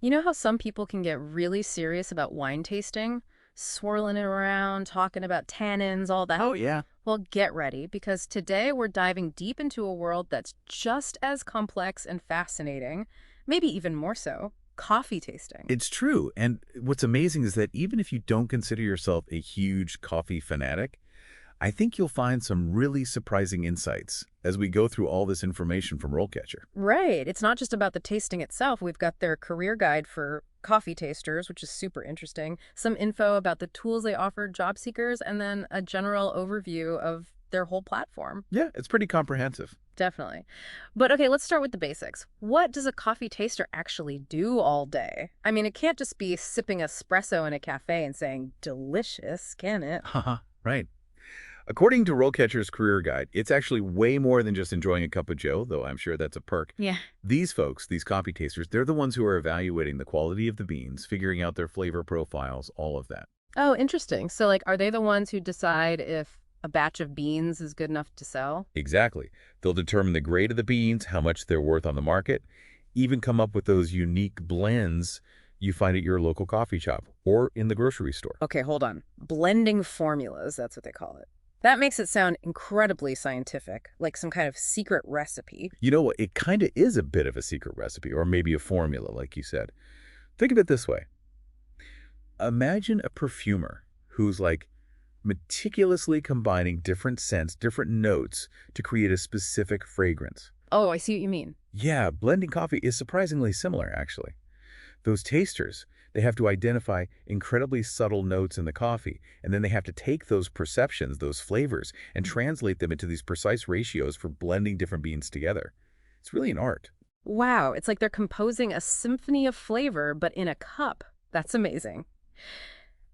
You know how some people can get really serious about wine tasting? Swirling it around, talking about tannins, all that. Oh, yeah. Well, get ready because today we're diving deep into a world that's just as complex and fascinating, maybe even more so, coffee tasting. It's true. And what's amazing is that even if you don't consider yourself a huge coffee fanatic, I think you'll find some really surprising insights as we go through all this information from RoleCatcher. Right. It's not just about the tasting itself. We've got their career guide for coffee tasters, which is super interesting, some info about the tools they offer job seekers, and then a general overview of their whole platform. Yeah, it's pretty comprehensive. Definitely. But okay, let's start with the basics. What does a coffee taster actually do all day? I mean, it can't just be sipping espresso in a cafe and saying, delicious, can it? Haha, right. According to RoleCatcher's career guide, it's actually way more than just enjoying a cup of joe, though I'm sure that's a perk. Yeah. These folks, these coffee tasters, they're the ones who are evaluating the quality of the beans, figuring out their flavor profiles, all of that. Oh, interesting. So, like, are they the ones who decide if a batch of beans is good enough to sell? Exactly. They'll determine the grade of the beans, how much they're worth on the market, even come up with those unique blends you find at your local coffee shop or in the grocery store. Okay, hold on. Blending formulas, that's what they call it. That makes it sound incredibly scientific, like some kind of secret recipe. You know what? It kind of is a bit of a secret recipe or maybe a formula, like you said. Think of it this way. Imagine a perfumer who's like meticulously combining different scents, different notes to create a specific fragrance. Oh, I see what you mean. Yeah, blending coffee is surprisingly similar, actually. Those tasters, they have to identify incredibly subtle notes in the coffee, and then they have to take those perceptions, those flavors, and translate them into these precise ratios for blending different beans together. It's really an art. Wow, it's like they're composing a symphony of flavor, but in a cup. That's amazing.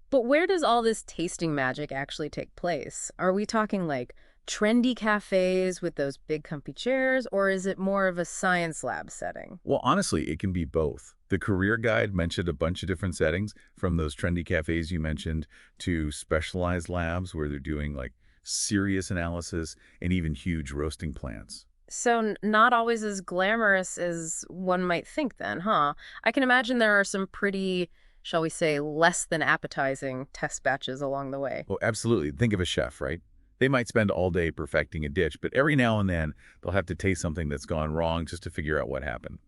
But where does all this tasting magic actually take place? Are we talking like trendy cafes with those big comfy chairs, or is it more of a science lab setting? Well, honestly, it can be both. The career guide mentioned a bunch of different settings, from those trendy cafes you mentioned to specialized labs where they're doing like serious analysis and even huge roasting plants. So not always as glamorous as one might think then, huh? I can imagine there are some pretty, shall we say, less than appetizing test batches along the way. Oh, absolutely. Think of a chef, right? They might spend all day perfecting a dish, but every now and then they'll have to taste something that's gone wrong just to figure out what happened.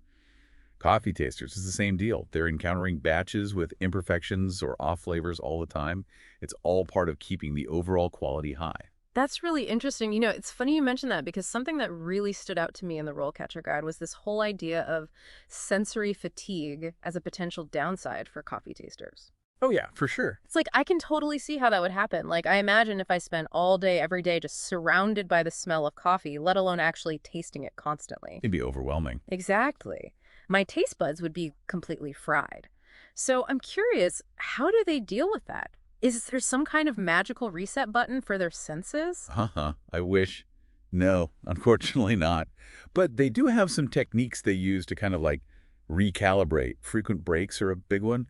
Coffee tasters is the same deal. They're encountering batches with imperfections or off flavors all the time. It's all part of keeping the overall quality high. That's really interesting. You know, it's funny you mentioned that because something that really stood out to me in the RoleCatcher guide was this whole idea of sensory fatigue as a potential downside for coffee tasters. Oh yeah, for sure. It's like I can totally see how that would happen. Like I imagine if I spent all day, every day just surrounded by the smell of coffee, let alone actually tasting it constantly. It'd be overwhelming. Exactly. My taste buds would be completely fried. So I'm curious, how do they deal with that? Is there some kind of magical reset button for their senses? Haha, I wish. No, unfortunately not. But they do have some techniques they use to kind of like recalibrate. Frequent breaks are a big one,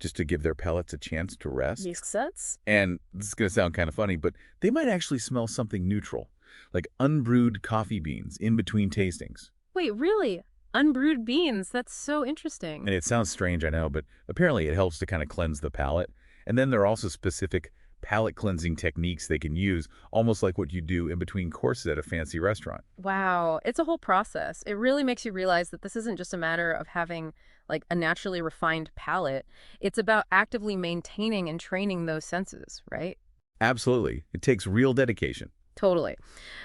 just to give their palates a chance to rest. Makes sense. And this is going to sound kind of funny, but they might actually smell something neutral, like unbrewed coffee beans in between tastings. Wait, really? Unbrewed beans? That's so interesting. And it sounds strange, I know, but apparently it helps to kind of cleanse the palate. And then there are also specific palate cleansing techniques they can use, almost like what you do in between courses at a fancy restaurant. Wow, it's a whole process. It really makes you realize that this isn't just a matter of having like a naturally refined palate. It's about actively maintaining and training those senses, right? Absolutely. It takes real dedication. Totally.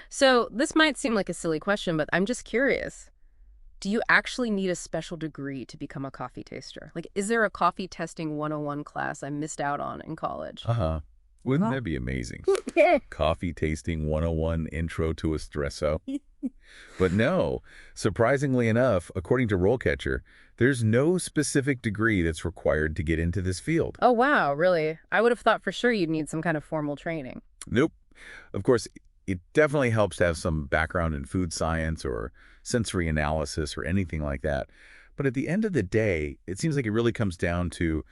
So this might seem like a silly question, but I'm just curious. Do you actually need a special degree to become a coffee taster? Like, is there a coffee testing 101 class I missed out on in college? Uh-huh. Wouldn't Huh? that be amazing? Coffee tasting 101 intro to espresso. But no, surprisingly enough, according to RoleCatcher, there's no specific degree that's required to get into this field. Oh, wow, really? I would have thought for sure you'd need some kind of formal training. Nope. Of course, it definitely helps to have some background in food science or sensory analysis or anything like that. But at the end of the day, it seems like it really comes down to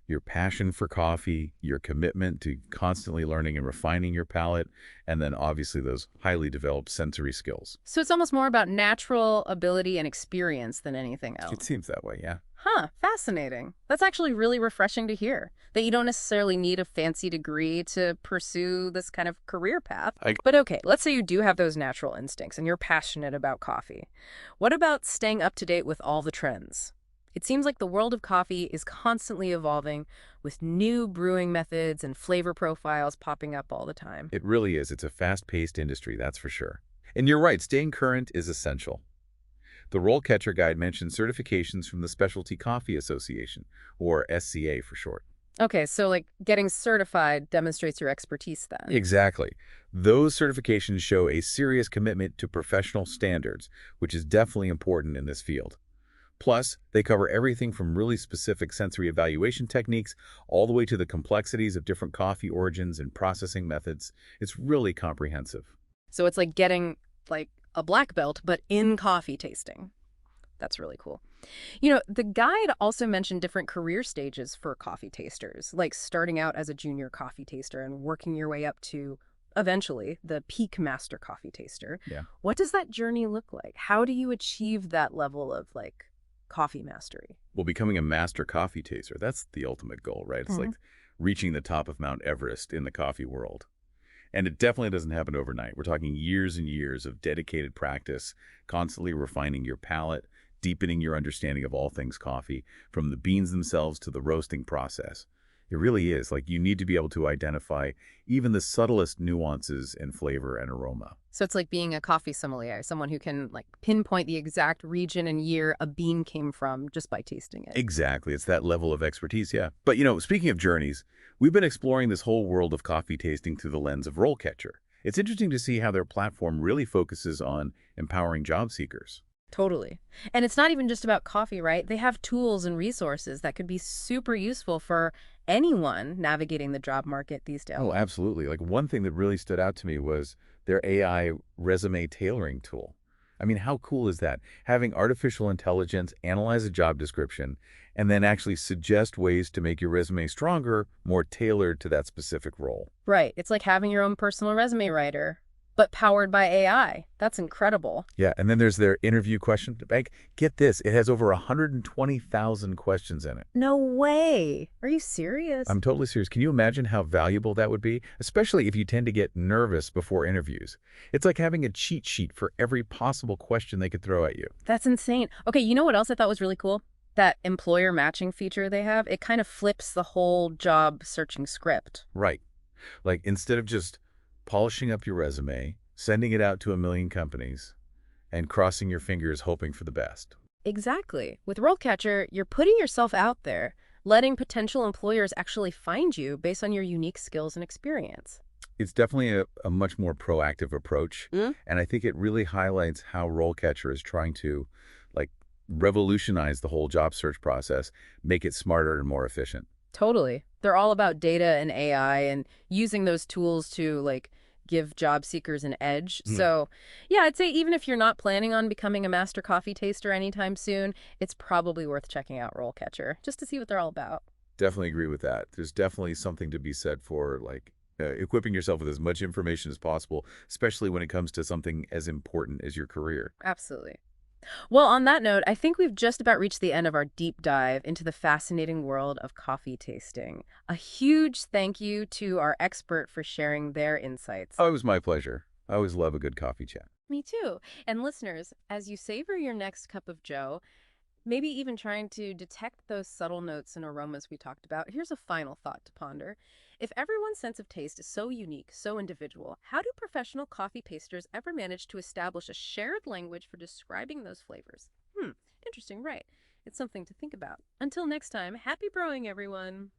your passion for coffee, your commitment to constantly learning and refining your palate, and then obviously those highly developed sensory skills. So it's almost more about natural ability and experience than anything It else. seems that way, yeah. Huh, fascinating. That's actually really refreshing to hear, that you don't necessarily need a fancy degree to pursue this kind of career path. I But okay, let's say you do have those natural instincts and you're passionate about coffee. What about staying up to date with all the trends? It seems like the world of coffee is constantly evolving with new brewing methods and flavor profiles popping up all the time. It really is. It's a fast-paced industry, that's for sure. And you're right, staying current is essential. The RoleCatcher guide mentions certifications from the Specialty Coffee Association, or SCA for short. Okay, so like getting certified demonstrates your expertise then. Exactly. Those certifications show a serious commitment to professional standards, which is definitely important in this field. Plus, they cover everything from really specific sensory evaluation techniques all the way to the complexities of different coffee origins and processing methods. It's really comprehensive. So it's like getting like a black belt, but in coffee tasting. That's really cool. The guide also mentioned different career stages for coffee tasters, like starting out as a junior coffee taster and working your way up to, eventually, the peak master coffee taster. Yeah. What does that journey look like? How do you achieve that level of, like, coffee mastery? Well, becoming a master coffee taster, that's the ultimate goal, right? It's like reaching the top of Mount Everest in the coffee world. And it definitely doesn't happen overnight. We're talking years and years of dedicated practice, constantly refining your palate, deepening your understanding of all things coffee, from the beans themselves to the roasting process. It really is. Like, you need to be able to identify even the subtlest nuances in flavor and aroma. So it's like being a coffee sommelier, someone who can, like, pinpoint the exact region and year a bean came from just by tasting it. Exactly. It's that level of expertise, yeah. But, speaking of journeys, we've been exploring this whole world of coffee tasting through the lens of RoleCatcher. It's interesting to see how their platform really focuses on empowering job seekers. Totally. And it's not even just about coffee, right? They have tools and resources that could be super useful for anyone navigating the job market these days. Oh, absolutely. Like, one thing that really stood out to me was their AI resume tailoring tool. I mean, how cool is that? Having artificial intelligence analyze a job description and then actually suggest ways to make your resume stronger, more tailored to that specific role. Right. It's like having your own personal resume writer, but powered by AI. That's incredible. Yeah, and then there's their interview question bank. Get this, it has over 120,000 questions in it. No way. Are you serious? I'm totally serious. Can you imagine how valuable that would be? Especially if you tend to get nervous before interviews. It's like having a cheat sheet for every possible question they could throw at you. That's insane. Okay, you know what else I thought was really cool? That employer matching feature they have. It kind of flips the whole job searching script. Right. Like, instead of just polishing up your resume, sending it out to a million companies, and crossing your fingers hoping for the best. Exactly. With RoleCatcher, you're putting yourself out there, letting potential employers actually find you based on your unique skills and experience. It's definitely a much more proactive approach, Mm? and I think it really highlights how RoleCatcher is trying to, like, revolutionize the whole job search process, make it smarter and more efficient. Totally. They're all about data and AI and using those tools to, like, give job seekers an edge. Hmm. So, yeah, I'd say even if you're not planning on becoming a master coffee taster anytime soon, it's probably worth checking out RoleCatcher just to see what they're all about. Definitely agree with that. There's definitely something to be said for, like, equipping yourself with as much information as possible, especially when it comes to something as important as your career. Absolutely. Well, on that note, I think we've just about reached the end of our deep dive into the fascinating world of coffee tasting. A huge thank you to our expert for sharing their insights. Oh, it was my pleasure. I always love a good coffee chat. Me too. And listeners, as you savor your next cup of joe, maybe even trying to detect those subtle notes and aromas we talked about, here's a final thought to ponder. If everyone's sense of taste is so unique, so individual, how do professional coffee tasters ever manage to establish a shared language for describing those flavors? Interesting, right? It's something to think about. Until next time, happy brewing, everyone.